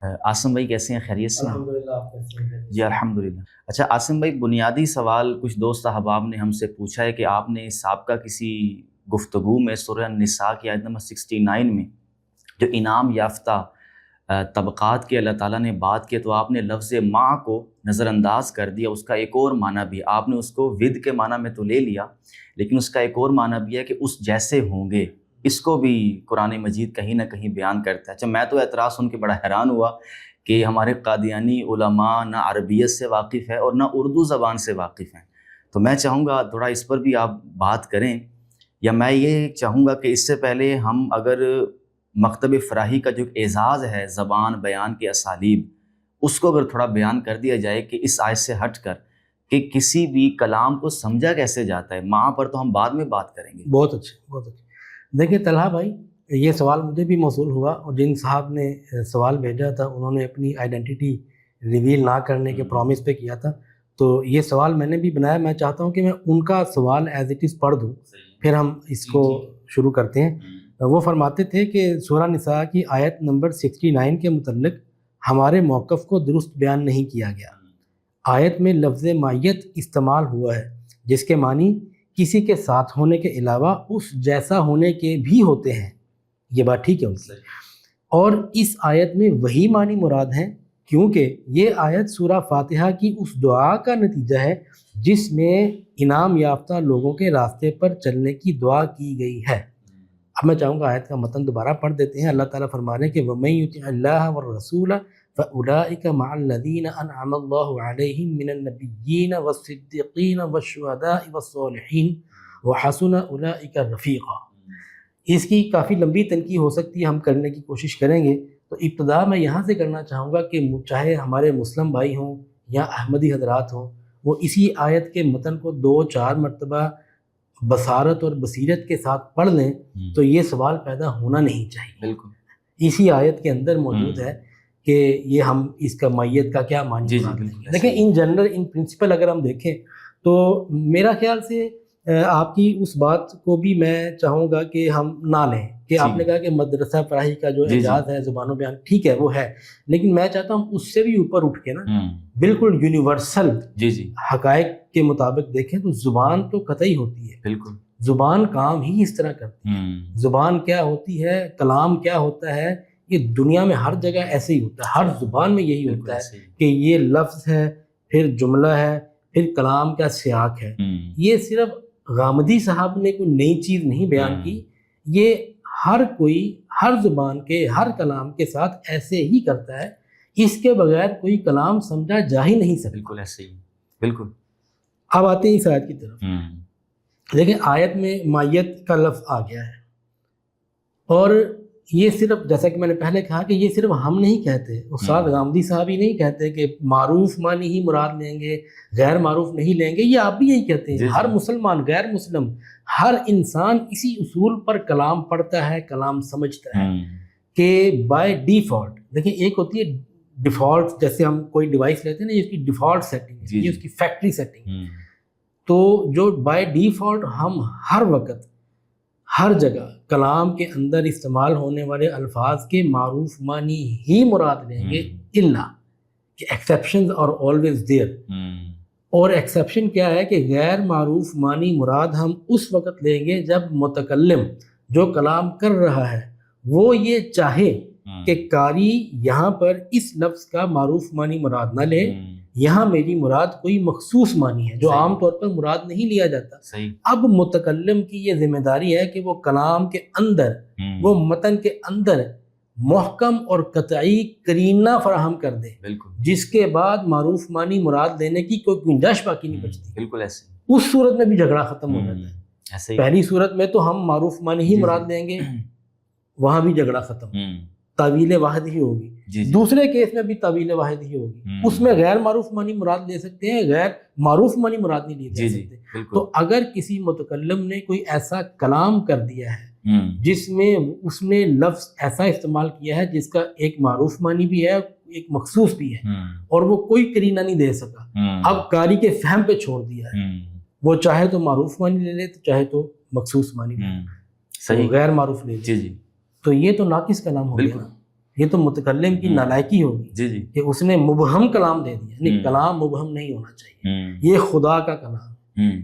عاصم بھائی کیسے ہیں؟ خیریت سے ہیں؟ الحمدللہ، آپ کیسے ہیں؟ جی الحمدللہ۔ اچھا عاصم بھائی، بنیادی سوال کچھ دوست احباب نے ہم سے پوچھا ہے کہ آپ نے سابقہ کسی گفتگو میں سورہ النساء کی آیت نمبر 69 میں جو انعام یافتہ طبقات کی اللہ تعالیٰ نے بات کی، تو آپ نے لفظ ماں کو نظر انداز کر دیا۔ اس کا ایک اور معنی بھی آپ نے اس کو ود کے معنی میں تو لے لیا، لیکن اس کا ایک اور معنی بھی ہے کہ اس جیسے ہوں گے۔ اس کو بھی قرآن مجید کہیں نہ کہیں بیان کرتا ہے۔ اچھا میں تو اعتراض سن کے بڑا حیران ہوا کہ ہمارے قادیانی علماء نہ عربیت سے واقف ہے اور نہ اردو زبان سے واقف ہیں۔ تو میں چاہوں گا تھوڑا اس پر بھی آپ بات کریں، یا میں یہ چاہوں گا کہ اس سے پہلے ہم اگر مکتب فراہی کا جو اعزاز ہے زبان بیان کے اسالیب، اس کو اگر تھوڑا بیان کر دیا جائے کہ اس آیت سے ہٹ کر کہ کسی بھی کلام کو سمجھا کیسے جاتا ہے۔ ماں پر تو ہم بعد میں بات کریں گے۔ بہت اچھے، بہت اچھے۔ دیکھیں طلحہ بھائی، یہ سوال مجھے بھی موصول ہوا، اور جن صاحب نے سوال بھیجا تھا انہوں نے اپنی آئیڈینٹی ریویل نہ کرنے کے پرومس پہ کیا تھا، تو یہ سوال میں نے بھی بنایا۔ میں چاہتا ہوں کہ میں ان کا سوال ایز اٹ از پڑھ دوں، پھر ہم اس کو شروع کرتے ہیں۔ وہ فرماتے تھے کہ سورہ نساء کی آیت نمبر 69 کے متعلق ہمارے موقف کو درست بیان نہیں کیا گیا۔ آیت میں لفظ مائیت استعمال ہوا ہے جس کے معنی کسی کے ساتھ ہونے کے علاوہ اس جیسا ہونے کے بھی ہوتے ہیں۔ یہ بات ٹھیک ہے ان سے، اور اس آیت میں وہی معنی مراد ہیں، کیونکہ یہ آیت سورہ فاتحہ کی اس دعا کا نتیجہ ہے جس میں انعام یافتہ لوگوں کے راستے پر چلنے کی دعا کی گئی ہے۔ اب میں چاہوں گا آیت کا متن دوبارہ پڑھ دیتے ہیں۔ اللہ تعالیٰ فرما رہے ہیں کہ وَمَن يُطِعِ اللَّهَ وَالرَّسُولَ فَأُولَٰئِكَ مَعَ الَّذِينَ أَنْعَمَ اللَّهُ عَلَيْهِم مِّنَ النَّبِيِّينَ وَالصِّدِّيقِينَ وَالشُّهَدَاءِ وَالصَّالِحِينَ وَحَسُنَ أُولَٰئِكَ رَفِيقًا۔ اس کی کافی لمبی تنقید ہو سکتی ہے، ہم کرنے کی کوشش کریں گے۔ تو ابتدا میں یہاں سے کرنا چاہوں گا کہ چاہے ہمارے مسلم بھائی ہوں یا احمدی حضرات ہوں، وہ اسی آیت کے متن کو 2-4 مرتبہ بصارت اور بصیرت کے ساتھ پڑھ لیں تو یہ سوال پیدا ہونا نہیں چاہیے۔ بالکل اسی آیت کے اندر موجود ہے کہ یہ ہم اس کا مائیت کا کیا معنی مراد لیں گے۔ دیکھیں ان جنرل ان پرنسپل اگر ہم دیکھیں تو میرا خیال سے آپ کی اس بات کو بھی میں چاہوں گا کہ ہم نہ لیں کہ آپ نے کہا کہ مدرسہ فراہی کا جو اعجاز ہے زبان و بیان، ٹھیک ہے وہ ہے، لیکن میں چاہتا ہوں اس سے بھی اوپر اٹھ کے نا بالکل یونیورسل حقائق کے مطابق دیکھیں تو زبان تو قطعی ہوتی ہے۔ بالکل زبان کام ہی اس طرح کرتی ہے۔ زبان کیا ہوتی ہے، کلام کیا ہوتا ہے، یہ دنیا میں ہر جگہ ایسے ہی ہوتا ہے، ہر زبان میں یہی ہوتا ہے کہ یہ لفظ ہے، پھر جملہ ہے، پھر کلام کا سیاق ہے۔ یہ صرف غامدی صاحب نے کوئی نئی چیز نہیں بیان کی، یہ ہر کوئی ہر زبان کے ہر کلام کے ساتھ ایسے ہی کرتا ہے، اس کے بغیر کوئی کلام سمجھا جا ہی نہیں سکتا۔ بالکل ایسے ہی، بالکل۔ اب آتے ہیں اس آیت کی طرف۔ دیکھیں آیت میں مائیت کا لفظ آ گیا ہے، اور یہ صرف جیسا کہ میں نے پہلے کہا کہ یہ صرف ہم نہیں کہتے، استاد غامدی صاحب ہی نہیں کہتے کہ معروف معنی ہی مراد لیں گے، غیر معروف نہیں لیں گے، یہ آپ بھی یہی کہتے ہیں۔ ہر مسلمان، غیر مسلم، ہر انسان اسی اصول پر کلام پڑھتا ہے، کلام سمجھتا ہے کہ بائی ڈیفالٹ، دیکھیں ایک ہوتی ہے ڈیفالٹ، جیسے ہم کوئی ڈیوائس لیتے ہیں نا، یہ اس کی ڈیفالٹ سیٹنگ ہے، یہ اس کی فیکٹری سیٹنگ۔ تو جو بائی ڈیفالٹ ہم ہر وقت ہر جگہ کلام کے اندر استعمال ہونے والے الفاظ کے معروف معنی ہی مراد لیں گے، الا کہ ایکسیپشنز آر آلویز دیئر۔ اور ایکسیپشن کیا ہے کہ غیر معروف معنی مراد ہم اس وقت لیں گے جب متکلم جو کلام کر رہا ہے وہ یہ چاہے کہ قاری یہاں پر اس لفظ کا معروف معنی مراد نہ لے، یہاں میری مراد کوئی مخصوص معنی ہے جو عام طور پر مراد نہیں لیا جاتا۔ اب متکلم کی یہ ذمہ داری ہے کہ وہ کلام کے اندر، وہ متن کے اندر محکم اور قطعی قرینہ فراہم کر دے، جس کے بعد معروف معنی مراد لینے کی کوئی گنجائش باقی نہیں بچتی۔ بالکل ایسے اس صورت میں بھی جھگڑا ختم ہو جاتا ہے۔ پہلی صورت میں تو ہم معروف معنی ہی مراد لیں گے، وہاں بھی جھگڑا ختم، تعویل واحد ہی ہوگی۔ دوسرے کیس میں بھی تعویل واحد ہی ہوگی، اس میں غیر معروف معنی مراد لے سکتے ہیں، غیر معروف معنی مراد نہیں لیے جا سکتے۔ تو اگر کسی متکلم نے کوئی ایسا کلام کر دیا ہے جس میں اس نے لفظ ایسا استعمال کیا ہے جس کا ایک معروف معنی بھی ہے، ایک مخصوص بھی ہے، اور وہ کوئی قرینہ نہیں دے سکا، اب قاری کے فہم پہ چھوڑ دیا ہے، وہ چاہے تو معروف معنی لے لے، چاہے تو مخصوص معنی لے لے، غیر معروف لے لے، تو یہ تو ناقص کلام ہو گیا۔ یہ تو متکلم کی نالائکی ہوگی جی جی کہ اس نے مبہم کلام دے دیا. یعنی کلام مبہم نہیں ہونا چاہیے, یہ خدا کا کلام,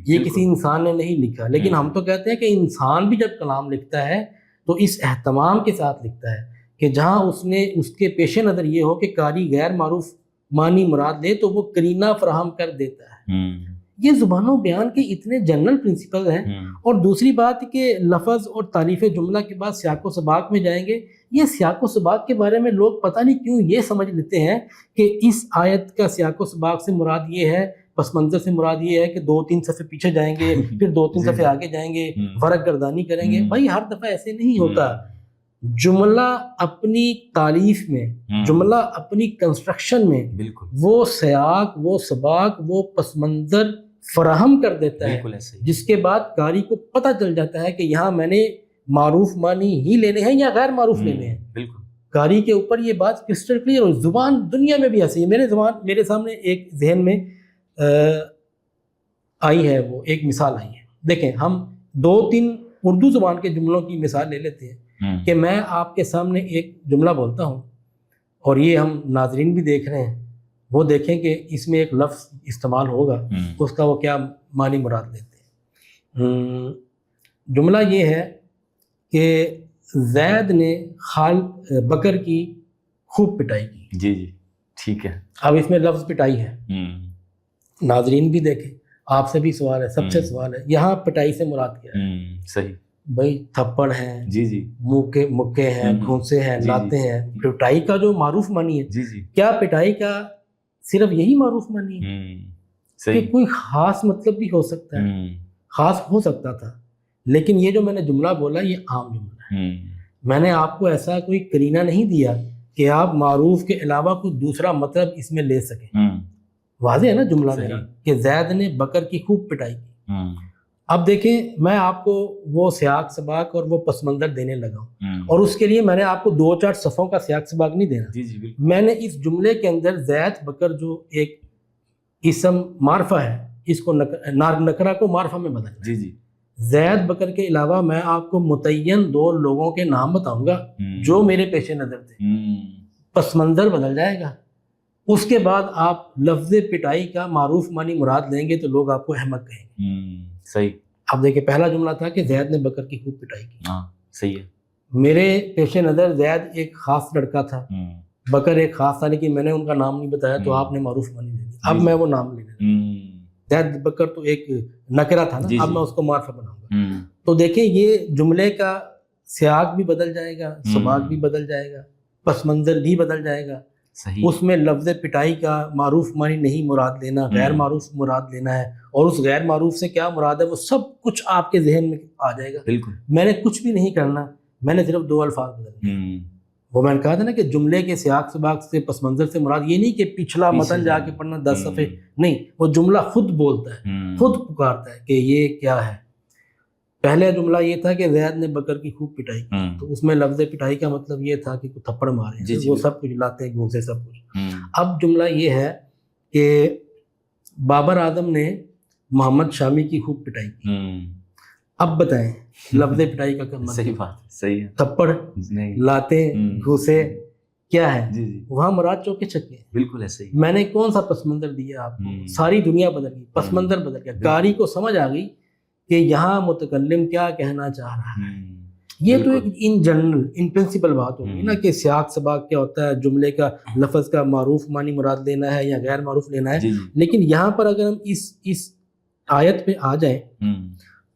یہ کسی انسان نے نہیں لکھا. لیکن ہم تو کہتے ہیں کہ انسان بھی جب کلام لکھتا ہے تو اس اہتمام کے ساتھ لکھتا ہے کہ جہاں اس کے پیش نظر یہ ہو کہ قاری غیر معروف معنی مراد لے تو وہ قرینہ فراہم کر دیتا ہے. یہ زبان و بیان کے اتنے جنرل پرنسپل ہیں. اور دوسری بات کہ لفظ اور تعریف جملہ کے بعد سیاق و سباق میں جائیں گے. یہ سیاق و سباق کے بارے میں لوگ پتہ نہیں کیوں یہ سمجھ لیتے ہیں کہ اس آیت کا سیاق و سباق سے مراد یہ ہے, پس منظر سے مراد یہ ہے کہ 2-3 صفحے پیچھے جائیں گے, پھر 2-3 صفحے آگے جائیں گے, فرق گردانی کریں گے. بھائی ہر دفعہ ایسے نہیں ہوتا. جملہ اپنی تالیف میں, جملہ اپنی کنسٹرکشن میں وہ سیاق, وہ سباق, وہ پس منظر فراہم کر دیتا ہے, جس کے بعد قاری کو پتہ چل جاتا ہے کہ یہاں میں نے معروف معنی ہی لینے ہیں یا غیر معروف لینے ہیں. بالکل قاری کے اوپر یہ بات کرسٹل کلیئر ہو. زبان دنیا میں بھی ایسی ہے. میرے سامنے ایک ذہن میں آئی ہے, وہ ایک مثال آئی ہے. دیکھیں ہم 2-3 اردو زبان کے جملوں کی مثال لے لیتے ہیں کہ میں آپ کے سامنے ایک جملہ بولتا ہوں اور یہ ہم ناظرین بھی دیکھ رہے ہیں, وہ دیکھیں کہ اس میں ایک لفظ استعمال ہوگا, اس کا وہ کیا معنی مراد لیتے ہیں. جملہ یہ ہے کہ زید نے بکر کی خوب پٹائی کی. جی جی ٹھیک ہے. اب اس میں لفظ پٹائی ہے, ناظرین بھی دیکھیں, آپ سے بھی سوال ہے, سب سے سوال ہے, یہاں پٹائی سے مراد کیا ہے؟ صحیح بھائی تھپڑ ہیں, جی جی, مکے ہیں, گھونسے ہیں, لاتے ہیں. پٹائی کا جو معروف معنی ہے, جی جی, کیا پٹائی کا صرف یہی معروف معنی ہے کہ کوئی خاص مطلب بھی ہو سکتا ہے؟ خاص ہو سکتا تھا, لیکن یہ جو میں نے جملہ بولا یہ عام جملہ ہے. میں نے آپ کو ایسا کوئی قرینہ نہیں دیا کہ آپ معروف کے علاوہ کوئی دوسرا مطلب اس میں لے سکیں. واضح ہے نا جملہ میرا کہ زید نے بکر کی خوب پٹائی کی. اب دیکھیں میں آپ کو وہ سیاق سباق اور وہ پس منظر دینے لگا ہوں, اور اس کے لیے میں نے آپ کو 2-4 صفحوں کا سیاق سباق نہیں دینا. میں نے اس جملے کے اندر زید بکر جو ایک اسم معرفہ ہے, اس کو نکرہ کو معرفہ میں بدلنا. جی جی, زید بکر کے علاوہ میں آپ کو متعین 2 لوگوں کے نام بتاؤں گا جو میرے پیش نظر تھے. پس منظر بدل جائے گا. اس کے بعد آپ لفظ پٹائی کا معروف معنی مراد لیں گے تو لوگ آپ کو احمق کہیں گے. صحیح. اب دیکھیں پہلا جملہ تھا کہ زید نے بکر کی خوب پٹائی کی. صحیح ہے. میرے پیش نظر زید ایک خاص لڑکا تھا, بکر ایک خاص تھا, لیکن میں نے ان کا نام نہیں بتایا تو آپ نے معروف معنی لے لیا. اب میں وہ نام لے لیا. زید بکر تو ایک نکرہ تھا نا, اب میں اس کو معرفہ بناؤں گا. تو دیکھیں یہ جملے کا سیاق بھی بدل جائے گا, سباق بھی بدل جائے گا, پس منظر بھی بدل جائے گا. اس میں لفظ پٹائی کا معروف معنی نہیں مراد لینا, غیر معروف مراد لینا ہے, اور اس غیر معروف سے کیا مراد ہے وہ سب کچھ آپ کے ذہن میں آ جائے گا. بالکل میں نے کچھ بھی نہیں کرنا, میں نے صرف 2 الفاظ بدلنے. وہ میں نے کہا تھا نا کہ جملے کے سیاق سباق سے پس منظر سے مراد یہ نہیں کہ پچھلا متن جا کے پڑھنا 10 صفحے نہیں, وہ جملہ خود بولتا ہے, خود پکارتا ہے کہ یہ کیا ہے. پہلے جملہ یہ تھا کہ زید نے بکر کی خوب پٹائی کی, تو اس میں لفظ پٹائی کا مطلب یہ تھا کہ تھپڑ مارے, وہ سب کچھ لاتے گھونسے سب کچھ. اب جملہ یہ ہے کہ بابر اعظم نے محمد شامی کی خوب پٹائی کی. اب بتائیں لفظ پٹائی کا کیا مطلب؟ صحیح بات, صحیح ہے. تھپڑ, لاتے, گھوسے کیا ہے؟ وہاں مراد چوکے چھکے. بالکل ایسے ہی. میں نے کون سا پس منظر دیا آپ کو؟ ساری دنیا بدل گئی, پس منظر بدل گیا. قاری کو سمجھ آ گئی کہ یہاں متکلم کیا کہنا چاہ رہا ہے. یہ تو ایک ان جنرل ان پرنسپل بات ہوگی نا کہ سیاق سباق کیا ہوتا ہے, جملے کا لفظ کا معروف معنی مراد لینا ہے یا غیر معروف لینا ہے. لیکن یہاں پر اگر ہم اس آیت پہ آ جائیں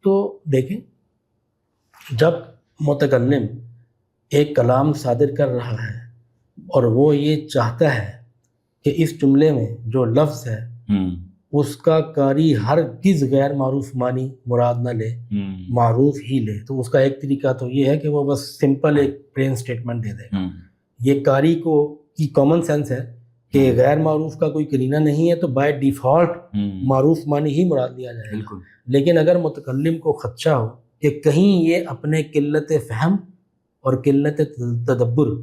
تو دیکھیں جب متکلم ایک کلام صادر کر رہا ہے اور وہ یہ چاہتا ہے کہ اس جملے میں جو لفظ ہے اس کا قاری ہرگز غیر معروف معنی مراد نہ لے, معروف ہی لے, تو اس کا ایک طریقہ تو یہ ہے کہ وہ بس سمپل ایک پلین سٹیٹمنٹ دے دے گا. یہ قاری کو کی کامن سینس ہے کہ غیر معروف کا کوئی قرینہ نہیں ہے تو بائی ڈیفالٹ معروف معنی ہی مراد لیا جائے گا. لیکن اگر متکلم کو خدشہ ہو کہ کہیں یہ اپنے قلت فہم اور قلت تدبر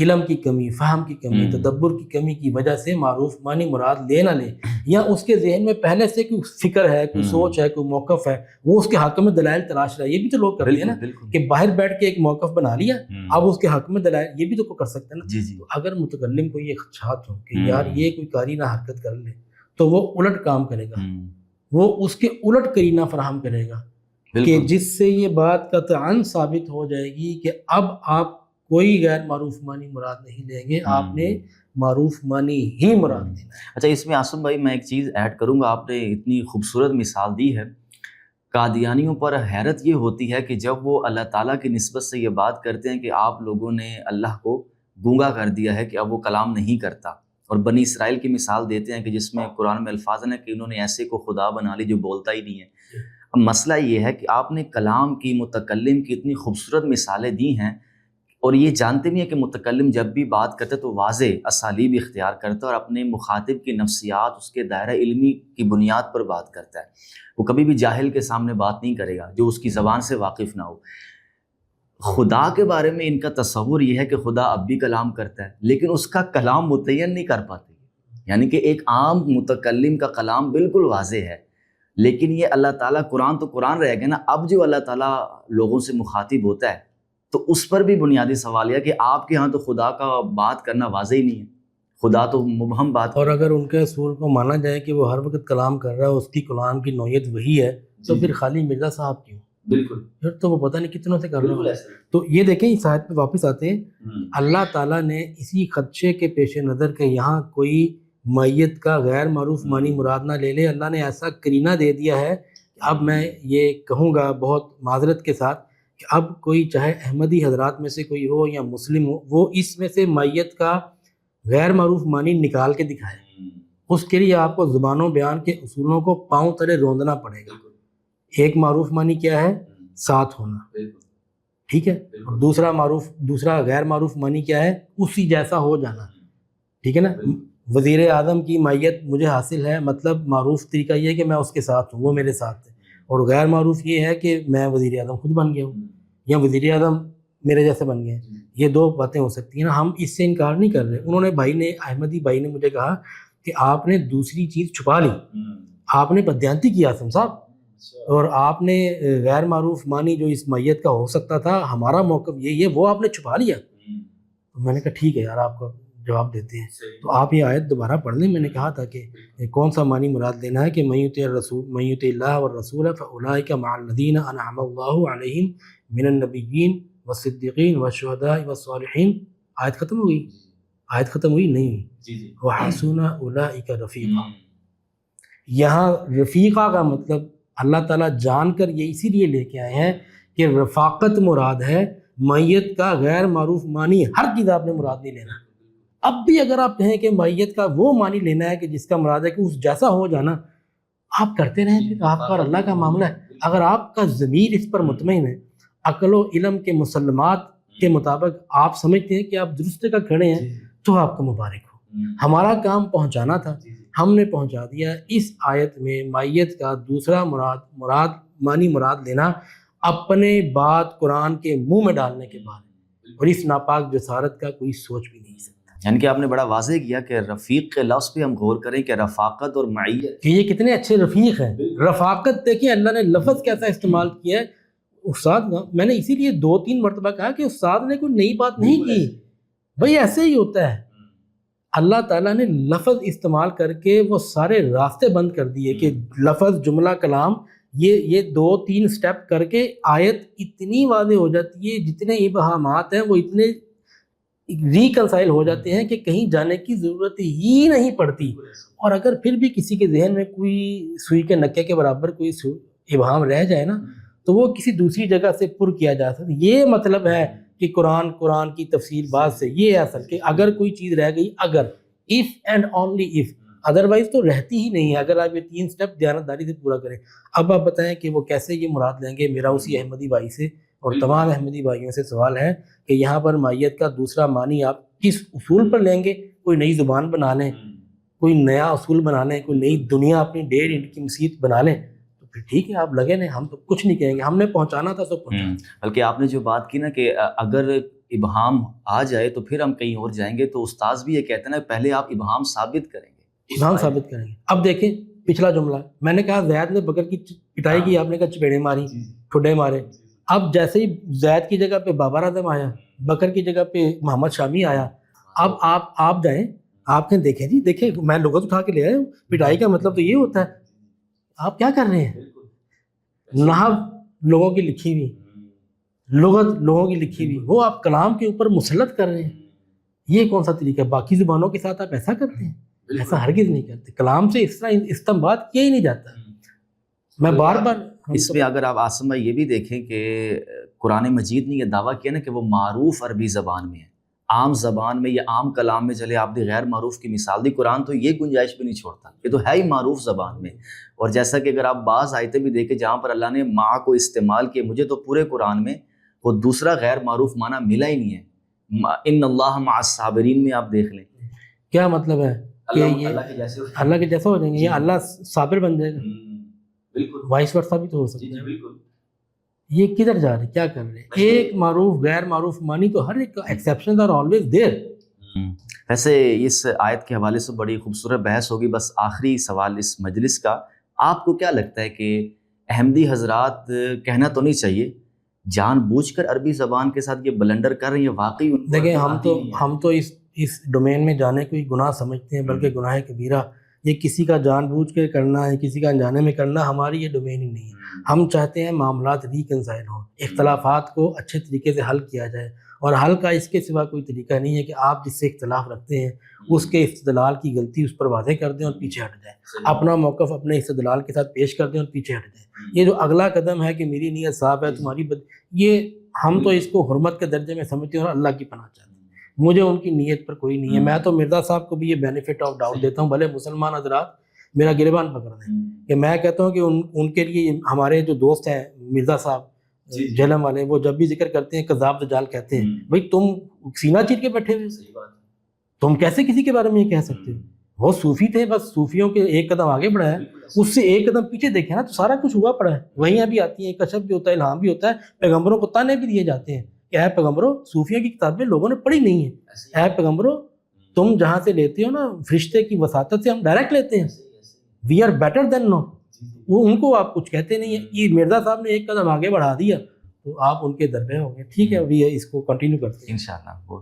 علم کی کمی، فہم کی کمی، تدبر کی کمی کی وجہ سے معروف معنی مراد لے نہ لے، یا اس کے ذہن میں پہلے سے کوئی فکر ہے، کوئی سوچ ہے، کوئی موقف ہے، وہ اس کے حق میں دلائل تلاش رہا ہے. یہ بھی تو لوگ کرتے ہیں نا کہ باہر بیٹھ کے ایک موقف بنا لیا، اب اس کے حق میں دلائل، یہ بھی تو کوئی کر سکتا ہے نا. تو اگر متکلم کو یہ خدشات ہو کہ یار یہ کوئی کارینہ حرکت کر لے تو وہ الٹ کام کرے گا، وہ اس کے الٹ کرینہ فراہم کرے گا کہ جس سے یہ بات قطعاً ثابت ہو جائے گی کہ اب آپ کوئی غیر معروف معنی مراد نہیں لیں گے، آپ نے معروف معنی ہی مراد لینا ہے. اچھا، اس میں عاصم بھائی میں ایک چیز ایڈ کروں گا. آپ نے اتنی خوبصورت مثال دی ہے. قادیانیوں پر حیرت یہ ہوتی ہے کہ جب وہ اللہ تعالیٰ کی نسبت سے یہ بات کرتے ہیں کہ آپ لوگوں نے اللہ کو گونگا کر دیا ہے کہ اب وہ کلام نہیں کرتا، اور بنی اسرائیل کی مثال دیتے ہیں کہ جس میں قرآن میں الفاظ ہیں کہ انہوں نے ایسے کو خدا بنا لی جو بولتا ہی نہیں ہے. اب مسئلہ یہ ہے کہ آپ نے کلام کی، متکلم کی اتنی خوبصورت مثالیں دی ہیں، اور یہ جانتے بھی ہیں کہ متکلم جب بھی بات کرتا ہے تو واضح اسالیب اختیار کرتا ہے اور اپنے مخاطب کی نفسیات، اس کے دائرہ علمی کی بنیاد پر بات کرتا ہے. وہ کبھی بھی جاہل کے سامنے بات نہیں کرے گا جو اس کی زبان سے واقف نہ ہو. خدا کے بارے میں ان کا تصور یہ ہے کہ خدا اب بھی کلام کرتا ہے، لیکن اس کا کلام متعین نہیں کر پاتے. یعنی کہ ایک عام متکلم کا کلام بالکل واضح ہے، لیکن یہ اللہ تعالیٰ، قرآن تو قرآن رہ گیا نا. اب جو اللہ تعالیٰ لوگوں سے مخاطب ہوتا ہے تو اس پر بھی بنیادی سوال یہ کہ آپ کے ہاں تو خدا کا بات کرنا واضح ہی نہیں ہے، خدا تو مبہم بات. اور اگر ان کے اصول کو مانا جائے کہ وہ ہر وقت کلام کر رہا ہے، اس کی کلام کی نوعیت وہی ہے، تو پھر خالی مرزا صاحب کیوں؟ بالکل، پھر تو وہ پتہ نہیں کتنوں سے کر رہا ہے. تو یہ دیکھیں اس آیت پہ واپس آتے ہیں. اللہ تعالیٰ نے اسی خدشے کے پیش نظر کہ یہاں کوئی میت کا غیر معروف معنی مراد نہ لے لے، اللہ نے ایسا کرینہ دے دیا ہے کہ اب میں یہ کہوں گا بہت معذرت کے ساتھ کہ اب کوئی چاہے احمدی حضرات میں سے کوئی ہو یا مسلم ہو، وہ اس میں سے میت کا غیر معروف معنی نکال کے دکھائے. اس کے لیے آپ کو زبان و بیان کے اصولوں کو پاؤں تلے روندنا پڑے گا. ایک معروف معنی کیا ہے؟ ساتھ ہونا، ٹھیک ہے. اور دوسرا غیر معروف معنی کیا ہے؟ اسی جیسا ہو جانا، ٹھیک ہے نا. وزیر اعظم کی میت مجھے حاصل ہے، مطلب معروف طریقہ یہ ہے کہ میں اس کے ساتھ ہوں، وہ میرے ساتھ ہے. اور غیر معروف یہ ہے کہ میں وزیر اعظم خود بن گیا ہوں یا وزیر اعظم میرے جیسے بن گئے. یہ دو باتیں ہو سکتی ہیں نا. ہم اس سے انکار نہیں کر رہے. انہوں نے احمدی بھائی نے مجھے کہا کہ آپ نے دوسری چیز چھپا لی، آپ نے بدیانتی کی آصم صاحب، اور آپ نے غیر معروف معنی جو اس میت کا ہو سکتا تھا، ہمارا موقف یہی ہے، وہ آپ نے چھپا لیا. تو میں نے کہا ٹھیک ہے یار، آپ کو جواب دیتے ہیں. تو آپ یہ آیت دوبارہ پڑھ لیں. میں نے کہا تھا کہ کون سا معنی مراد لینا ہے کہ من یطع اللہ والرسول فاولئک مع الذین انعم اللہ علیہم من النبیین والصدیقین والشہداء والصالحین. آیت ختم ہو گئی؟ آیت ختم ہوئی نہیں. وحسن اولئک رفیقا. یہاں رفیقہ کا مطلب اللہ تعالیٰ جان کر یہ اسی لیے لے کے آئے ہیں کہ رفاقت مراد ہے. میت کا غیر معروف معنی ہر چیز آپ نے مراد نہیں لینا. اب بھی اگر آپ کہیں کہ میت کا وہ معنی لینا ہے کہ جس کا مراد ہے کہ اس جیسا ہو جانا، آپ کرتے رہیں، پھر آپ کا اور اللہ کا معاملہ ہے. اگر آپ کا ضمیر اس پر مطمئن ہے، عقل و علم کے مسلمات کے مطابق آپ سمجھتے ہیں کہ آپ درست کا کھڑے ہیں، تو آپ کو مبارک ہو. ہمارا کام پہنچانا تھا، ہم نے پہنچا دیا. اس آیت میں میت کا دوسرا معنی مراد لینا اپنے بات قرآن کے منہ میں ڈالنے کے بعد، اور اس ناپاک جسارت کا کوئی سوچ بھی نہیں سکتا. یعنی کہ آپ نے بڑا واضح کیا کہ رفیق کے لفظ پہ ہم غور کریں کہ رفاقت اور معیت، کہ یہ کتنے اچھے رفیق ہیں. رفاقت دیکھیں اللہ نے لفظ کیسا استعمال کیا ہے. استاد، میں نے اسی لیے 2-3 مرتبہ کہا کہ استاد نے کوئی نئی بات نہیں کی. بھئی ایسے ہی ہوتا ہے. اللہ تعالیٰ نے لفظ استعمال کر کے وہ سارے راستے بند کر دیے کہ لفظ، جملہ، کلام، یہ 2-3 سٹیپ کر کے آیت اتنی واضح ہو جاتی ہے، جتنے ابہامات ہیں وہ اتنے ریکنسائل ہو جاتے ہیں کہ کہیں جانے کی ضرورت ہی نہیں پڑتی. اور اگر پھر بھی کسی کے ذہن میں کوئی سوئی کے نکے کے برابر کوئی ابہام رہ جائے نا، تو وہ کسی دوسری جگہ سے پر کیا جا سکتا. یہ مطلب ہے کہ قرآن کی تفسیر بعد سے یہ ہے اصل کہ اگر کوئی چیز رہ گئی، اگر if and only if، otherwise تو رہتی ہی نہیں ہے. اگر آپ یہ 3 سٹیپ دیانتداری سے پورا کریں. اب آپ بتائیں کہ وہ کیسے یہ مراد لیں گے. میرا اسی احمدی بھائی سے اور تمام احمدی بھائیوں سے سوال ہے کہ یہاں پر میت کا دوسرا معنی آپ کس اصول پر لیں گے؟ کوئی نئی زبان بنا لیں، کوئی نیا اصول بنا لیں، کوئی نئی دنیا اپنی 1.5 انچ کی مسجد بنا لیں، تو پھر ٹھیک ہے، آپ لگے نہیں. ہم تو کچھ نہیں کہیں گے، ہم نے پہنچانا تھا سب پہنچانا. بلکہ آپ نے جو بات کی نا کہ اگر ابہام آ جائے تو پھر ہم کہیں اور جائیں گے. تو استاذ بھی یہ کہتے ہیں نا پہلے آپ ابہام ثابت کریں گے. ابہام ثابت کریں گے. اب دیکھیں پچھلا جملہ میں نے کہا زید نے بکر کی پٹائی کی, آپ نے کہا چپیڑے ماری, ٹھڈے مارے. اب جیسے ہی زید کی جگہ پہ بابر اعظم آیا, بکر کی جگہ پہ محمد شامی آیا, اب آپ جائیں, آپ نے دیکھیں جی دیکھیں میں لغت اٹھا کے لے آیا ہوں, پٹائی کا مطلب تو یہ ہوتا ہے. آپ کیا کر رہے ہیں؟ نحو لوگوں کی لکھی ہوئی, لغت لوگوں کی لکھی ہوئی, وہ آپ کلام کے اوپر مسلط کر رہے ہیں. یہ کون سا طریقہ ہے؟ باقی زبانوں کے ساتھ آپ ایسا کرتے ہیں؟ ایسا ہرگز نہیں کرتے. کلام سے اس طرح استنباط کیا ہی نہیں جاتا. میں بار بار اس میں اگر آپ عاصم بھائی یہ بھی دیکھیں کہ قرآن مجید نے یہ دعویٰ کیا نا کہ وہ معروف عربی زبان میں ہے, عام زبان میں یا عام کلام میں. چلے آپ نے غیر معروف کی مثال دی, قرآن تو یہ گنجائش بھی نہیں چھوڑتا, یہ تو ہے ہی معروف زبان میں. اور جیسا کہ اگر آپ بعض آیتیں بھی دیکھیں جہاں پر اللہ نے مع کو استعمال کیا, مجھے تو پورے قرآن میں وہ دوسرا غیر معروف معنی ملا ہی نہیں ہے. ان اللہ مع الصابرین میں آپ دیکھ لیں, کیا مطلب ہے کہ یہ اللہ کے جیسا ہو جائیں گے, یہ اللہ صابر بن جائے گا. بالکل وائس ورسا بھی تو ہو سکتا ہے. یہ کدھر جا رہے ہیں, کیا کر رہے ہیں؟ ایک معروف غیر معروف معنی تو ہر ایک ایکسیپشنز آر آلویز دیر. ویسے اس آیت کے حوالے سے بڑی خوبصورت بحث ہوگی. بس آخری سوال اس مجلس کا, آپ کو کیا لگتا ہے کہ احمدی حضرات کہنا تو نہیں چاہیے جان بوجھ کر عربی زبان کے ساتھ یہ بلنڈر کر رہے ہیں؟ واقعی دیکھیں ہم تو اس ڈومین میں جانے کو ہی گناہ سمجھتے ہیں, بلکہ گناہ کبیرہ. یہ کسی کا جان بوجھ کے کرنا ہے, کسی کا انجانے میں کرنا, ہماری یہ ڈومین ہی نہیں ہے. ہم چاہتے ہیں معاملات ریکنسائل ہوں, اختلافات کو اچھے طریقے سے حل کیا جائے, اور حل کا اس کے سوا کوئی طریقہ نہیں ہے کہ آپ جس سے اختلاف رکھتے ہیں اس کے استدلال کی غلطی اس پر واضح کر دیں اور پیچھے ہٹ جائیں, اپنا موقف اپنے استدلال کے ساتھ پیش کر دیں اور پیچھے ہٹ جائیں. یہ جو اگلا قدم ہے کہ میری نیت صاف ہے تمہاری یہ ہم تو اس کو حرمت کے درجے میں سمجھتے ہیں اور اللہ کی پناہ چاہتے ہیں. مجھے ان کی نیت پر کوئی نہیں ہے. میں تو مرزا صاحب کو بھی یہ بینیفٹ آف ڈاؤٹ دیتا ہوں, بھلے مسلمان حضرات میرا گریبان پکڑ دیں, کہ میں کہتا ہوں کہ ان کے لیے ہمارے جو دوست ہیں مرزا صاحب جہلم والے, وہ جب بھی ذکر کرتے ہیں کذاب دجال کہتے ہیں. بھائی تم سینہ چیر کے بیٹھے ہوئے, تم کیسے کسی کے بارے میں یہ کہہ سکتے ہو؟ وہ صوفی تھے, بس صوفیوں کے ایک قدم آگے بڑھا ہے, اس سے ایک قدم پیچھے دیکھیں نا تو سارا کچھ ہوا پڑا ہے. وہیں ابھی آتی ہیں, کشف بھی ہوتا ہے, الہام بھی ہوتا ہے, پیغمبروں کو تانے بھی دیے جاتے ہیں کہ اے پیغمبروں صوفیوں کی کتابیں لوگوں نے پڑھی نہیں ہیں, اے پیغمبروں تم جہاں سے لیتے ہو نا فرشتے کی وساطت سے ہم ڈائریکٹ لیتے ہیں, وی آر بیٹر دین نو. وہ ان کو آپ کچھ کہتے نہیں ہیں. یہ مرزا صاحب نے ایک قدم آگے بڑھا دیا تو آپ ان کے دربے ہو گئے. ٹھیک ہے, ابھی اس کو کنٹینیو کرتے ہیں انشاءاللہ.